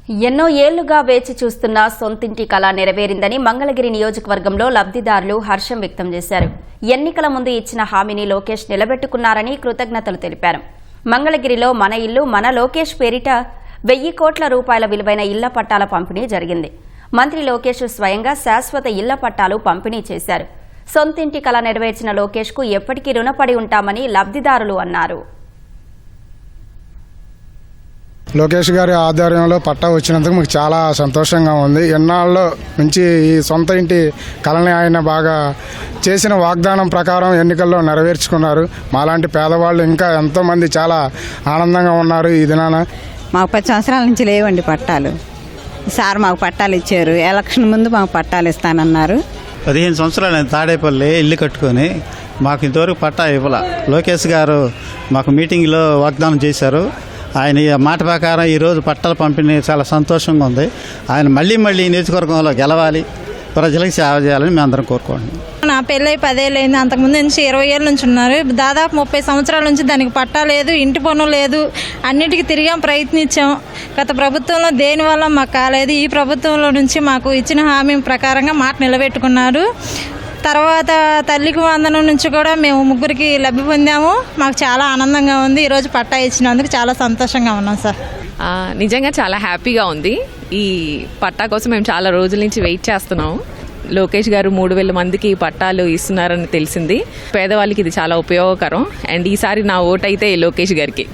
ఎన్నో ఏళ్లుగా వేచి చూస్తున్న సొంతింటి కళ నెరవేరిందని మంగళగిరి నియోజకవర్గంలో లబ్ధిదారులు హర్షం వ్యక్తం చేశారు. ఎన్నికల ముందు ఇచ్చిన హామీని లోకేష్ నిలబెట్టుకున్నారని కృతజ్ఞతలు తెలిపారు. మంగళగిరిలో మన ఇల్లు మన లోకేష్ పేరిట 1000 కోట్ల రూపాయల విలువైన ఇళ్ల పట్టాల పంపిణీ జరిగింది. మంత్రి లోకేష్ స్వయంగా శాశ్వత ఇళ్ల పట్టాలు పంపిణీ చేశారు. సొంతింటి కళ నెరవేర్చిన లోకేష్ కు ఎప్పటికీ రుణపడి ఉంటామని లబ్ధిదారులు అన్నారు. లోకేష్ గారి ఆధ్వర్యంలో పట్టా వచ్చినందుకు మాకు చాలా సంతోషంగా ఉంది. ఎన్నాళ్ళ నుంచి ఈ సొంత ఇంటి కళని ఆయన బాగా చేసిన వాగ్దానం ప్రకారం ఎన్నికల్లో నెరవేర్చుకున్నారు. మాలాంటి పేదవాళ్ళు ఇంకా ఎంతోమంది చాలా ఆనందంగా ఉన్నారు. ఈ దినాన మాకు 10 సంవత్సరాల నుంచి లేవండి పట్టాలు. సార్ మాకు పట్టాలు ఇచ్చారు. ఎలక్షన్ ముందు మాకు పట్టాలు ఇస్తానన్నారు. 15 సంవత్సరాలు నేను తాడేపల్లి ఇల్లు కట్టుకొని మాకు ఇంతవరకు పట్టా ఇవ్వాల. లోకేష్ గారు మాకు మీటింగ్లో వాగ్దానం చేశారు. ఆయన మాట ప్రకారం ఈరోజు పట్టాల పంపిణీ చాలా సంతోషంగా ఉంది. ఆయన మళ్ళీ నియోజకవర్గంలో గెలవాలి, ప్రజలకు సేవ చేయాలని మేము అందరం కోరుకుంటున్నాం. నా పెళ్ళై 10 ఏళ్ళు అయింది. అంతకుముందు నుంచి 20 ఏళ్ళ నుంచి ఉన్నారు. దాదాపు 30 సంవత్సరాల నుంచి దానికి పట్టా లేదు, ఇంటి పన్ను లేదు. అన్నిటికీ తిరిగాం, ప్రయత్నించాం. గత ప్రభుత్వంలో దేనివల్ల మాకు కాలేదు. ఈ ప్రభుత్వంలో నుంచి మాకు ఇచ్చిన హామీ ప్రకారంగా మాట నిలబెట్టుకున్నారు. తర్వాత తల్లికి వందనం నుంచి కూడా మేము 3కి లబ్ధి పొందాము. మాకు చాలా ఆనందంగా ఉంది. ఈరోజు పట్టా ఇచ్చినందుకు చాలా సంతోషంగా ఉన్నాం సార్. నిజంగా చాలా హ్యాపీగా ఉంది. ఈ పట్టా కోసం మేము చాలా రోజుల నుంచి వెయిట్ చేస్తున్నాము. లోకేష్ గారు 3000 మందికి పట్టాలు ఇస్తున్నారని తెలిసింది. పేదవాళ్ళకి ఇది చాలా ఉపయోగకరం. అండ్ ఈసారి నా ఓటు అయితే లోకేష్ గారికి.